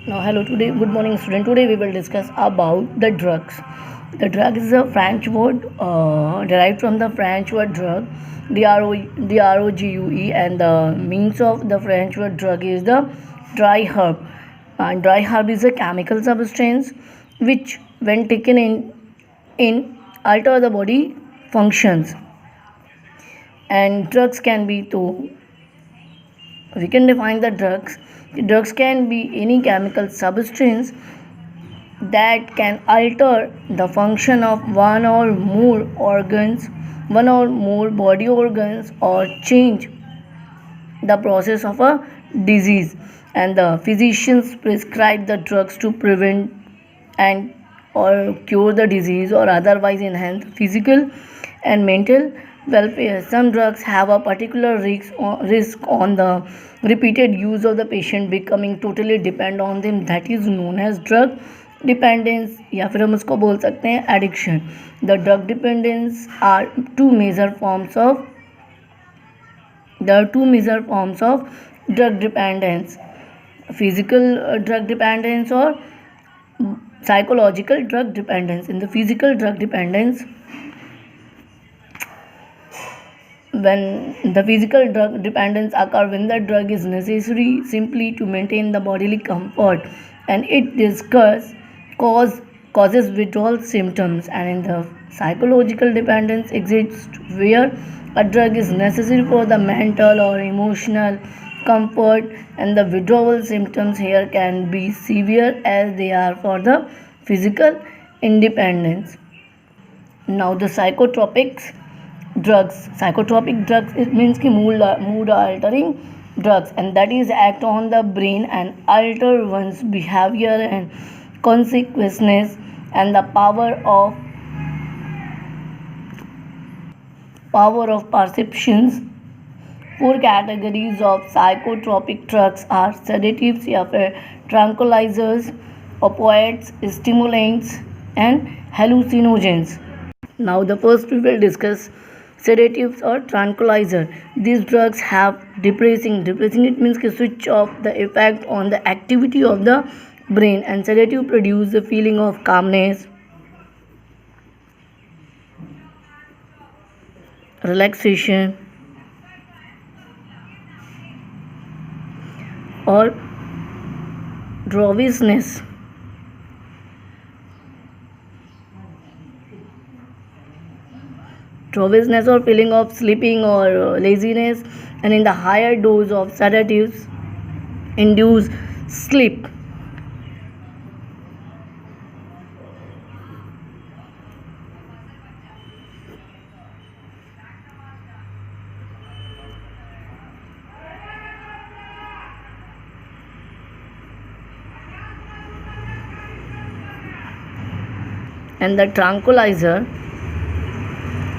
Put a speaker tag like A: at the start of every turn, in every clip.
A: Now, hello. Today, good morning, student. Today, we will discuss about the drugs. The drug is a French word derived from the French word drug, DROGUE, and the means of the French word drug is the dry herb. And dry herb is a chemical substance which, when taken in alter the body functions. And drugs can be to we can define the drugs. The drugs can be any chemical substance that can alter the function of one or more organs, one or more body organs, or change the process of a disease. And the physicians prescribe the drugs to prevent and or cure the disease or otherwise enhance physical and mental welfare. Some drugs have a particular risk on the repeated use of the patient becoming totally dependent on them, that is known as drug dependence या फिर हम उसको बोल सकते हैं addiction. The drug dependence are two major forms of drug dependence: physical drug dependence or psychological drug dependence. In the physical drug dependence, when the physical drug dependence occurs when the drug is necessary simply to maintain the bodily comfort and it causes withdrawal symptoms. And in the psychological dependence exists where a drug is necessary for the mental or emotional comfort, and the withdrawal symptoms here can be severe as they are for the physical independence. Now the psychotropic drugs, it means ki mood altering drugs, and that is act on the brain and alter one's behavior and consequences and the power of perceptions. 4 categories of psychotropic drugs are sedatives या फिर tranquilizers, opioids, stimulants and hallucinogens. Now the first we will discuss sedatives or tranquilizer. These drugs have depressing, it means to switch off the effect on the activity of the brain, and sedative produce the feeling of calmness, relaxation or drowsiness. Or feeling of sleeping or laziness, and in the higher dose of sedatives induce sleep. And the tranquilizer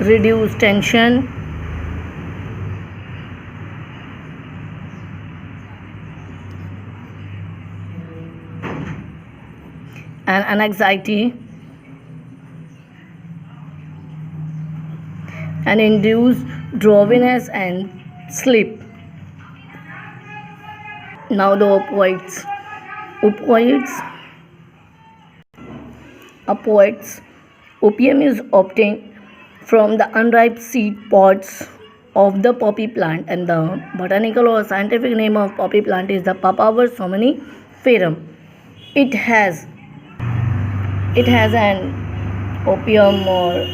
A: reduce tension and anxiety and induce drowsiness and sleep. Now the opioids. Opium is obtained from the unripe seed pods of the poppy plant, and the botanical or scientific name of poppy plant is the Papaver somniferum. It has an opium or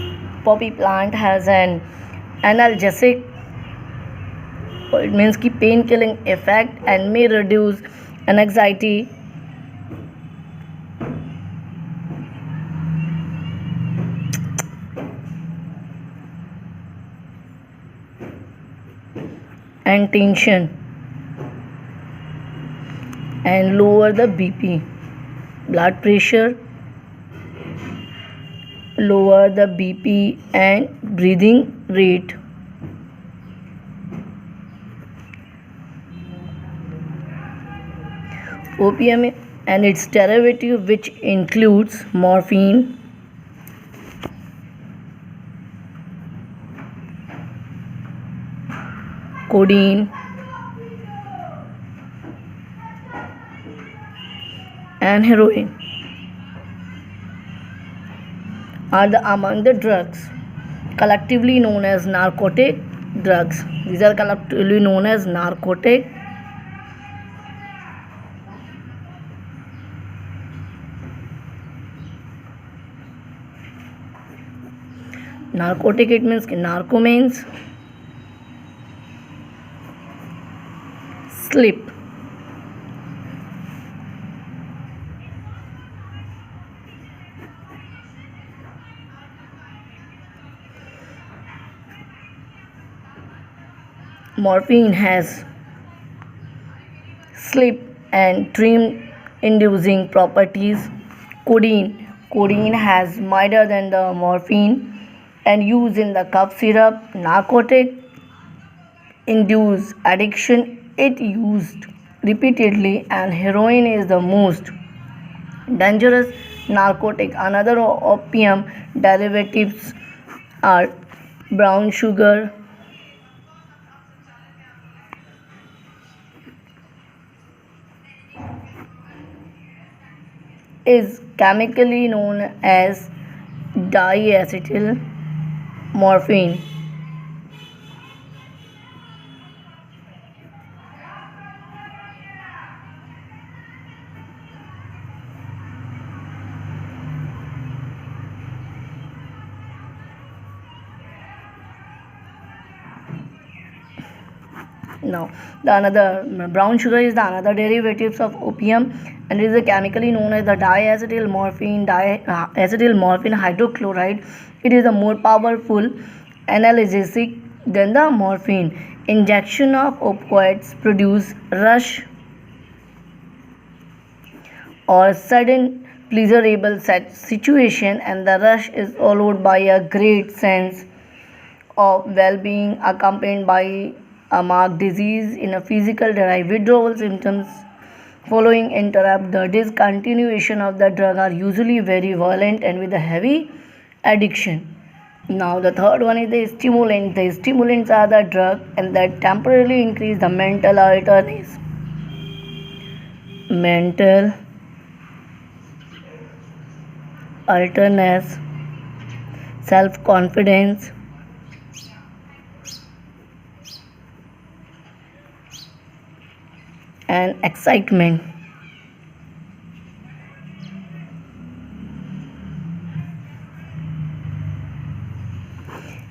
A: poppy plant has an analgesic, it means ki pain killing effect, and may reduce anxiety, and tension, and lower the BP, blood pressure, lower the BP and breathing rate. Opium and its derivative, which includes morphine, codeine, and heroin are among the drugs collectively known as narcotic drugs. These are collectively known as narcotic. It means narco means sleep. Morphine has sleep and dream inducing properties. Codeine has milder than the morphine and used in the cough syrup. Narcotic induce addiction, it used repeatedly, and heroin is the most dangerous narcotic. Another opium derivatives are brown sugar, is chemically known as diacetyl morphine. Now, the another brown sugar is the another derivatives of opium, and it is chemically known as the diacetyl morphine, diacetyl morphine hydrochloride. It is a more powerful analgesic than the morphine. Injection of opioids produce rush or sudden pleasurable situation, and the rush is followed by a great sense of well-being accompanied by a marked disease in a physical derived withdrawal symptoms following interrupt. The discontinuation of the drug are usually very violent and with a heavy addiction. Now the third one is the stimulant. The stimulants are the drug and that temporarily increase the mental alertness, self-confidence, and excitement.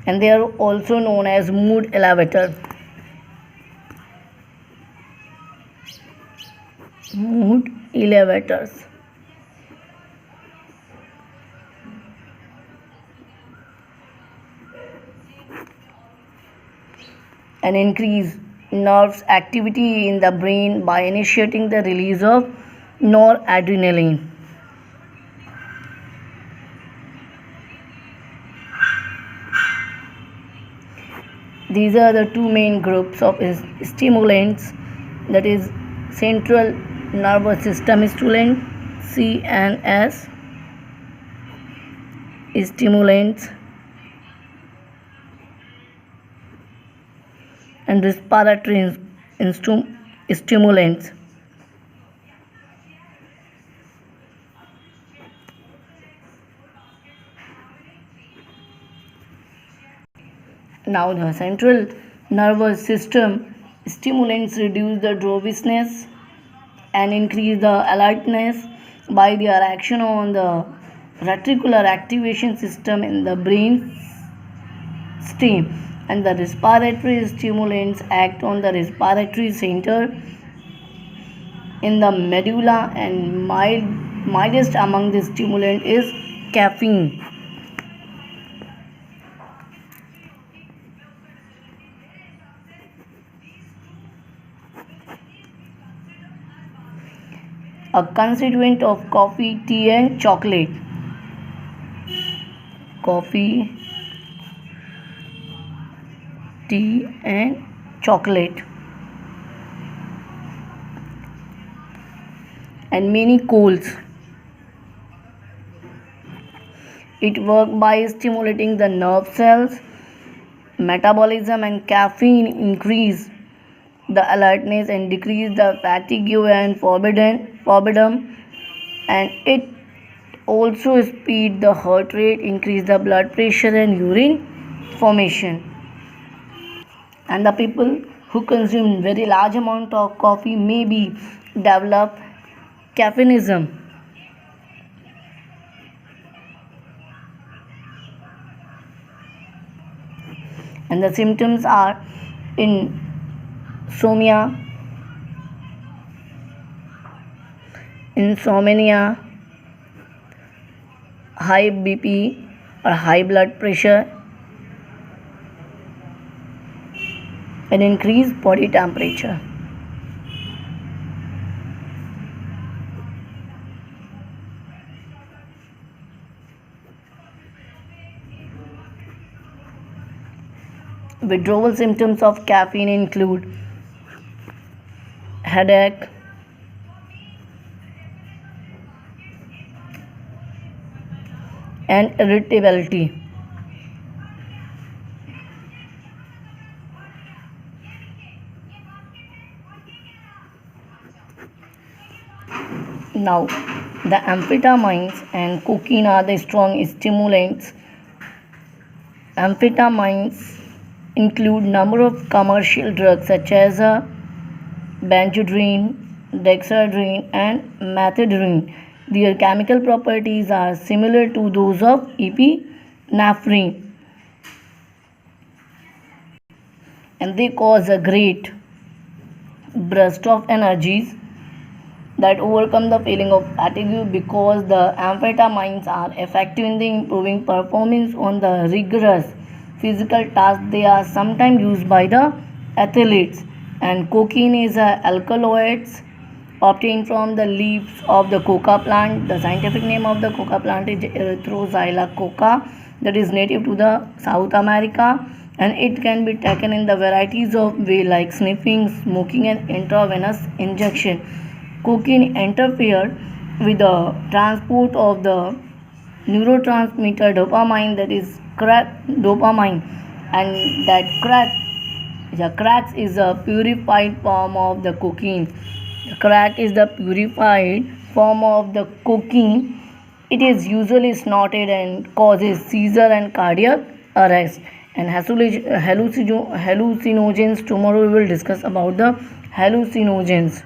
A: And they are also known as mood elevators. Mood elevators. And increase nerves activity in the brain by initiating the release of noradrenaline. These are the two main groups of stimulants, that is central nervous system stimulant CNS stimulants and respiratory stimulants. Now the central nervous system stimulants reduce the drowsiness and increase the alertness by their action on the reticular activation system in the brain stem, and the respiratory stimulants act on the respiratory center in the medulla, and mildest among the stimulant is caffeine. A constituent of coffee, tea and chocolate. Coffee, tea and chocolate. And many coals. It works by stimulating the nerve cells, metabolism, and caffeine increase the alertness and decrease the fatigue and boredom. and it also speed the heart rate, increase the blood pressure and urine formation. And the people who consume very large amount of coffee may be develop caffeineism. And the symptoms are insomnia, high BP or high blood pressure, and increased body temperature. Withdrawal symptoms of caffeine include headache, and irritability. Now, the amphetamines and cocaine are the strong stimulants. Amphetamines include number of commercial drugs such as Benadryl, dexedrine, and methadone. Their chemical properties are similar to those of epinephrine, and they cause a great burst of energies that overcome the feeling of fatigue because the amphetamines are effective in the improving performance on the rigorous physical tasks. They are sometimes used by the athletes. And cocaine is a alkaloids obtained from the leaves of the coca plant. The scientific name of the coca plant is Erythroxyla coca, that is native to the South America, and it can be taken in the varieties of way like sniffing, smoking, and intravenous injection. Cocaine interfered with the transport of the neurotransmitter dopamine, that is crack dopamine, and that cracks is a purified form of the cocaine. The crack is the purified form of the cocaine. It is usually snorted and causes seizure and cardiac arrest. And hallucinogens, tomorrow we will discuss about the hallucinogens.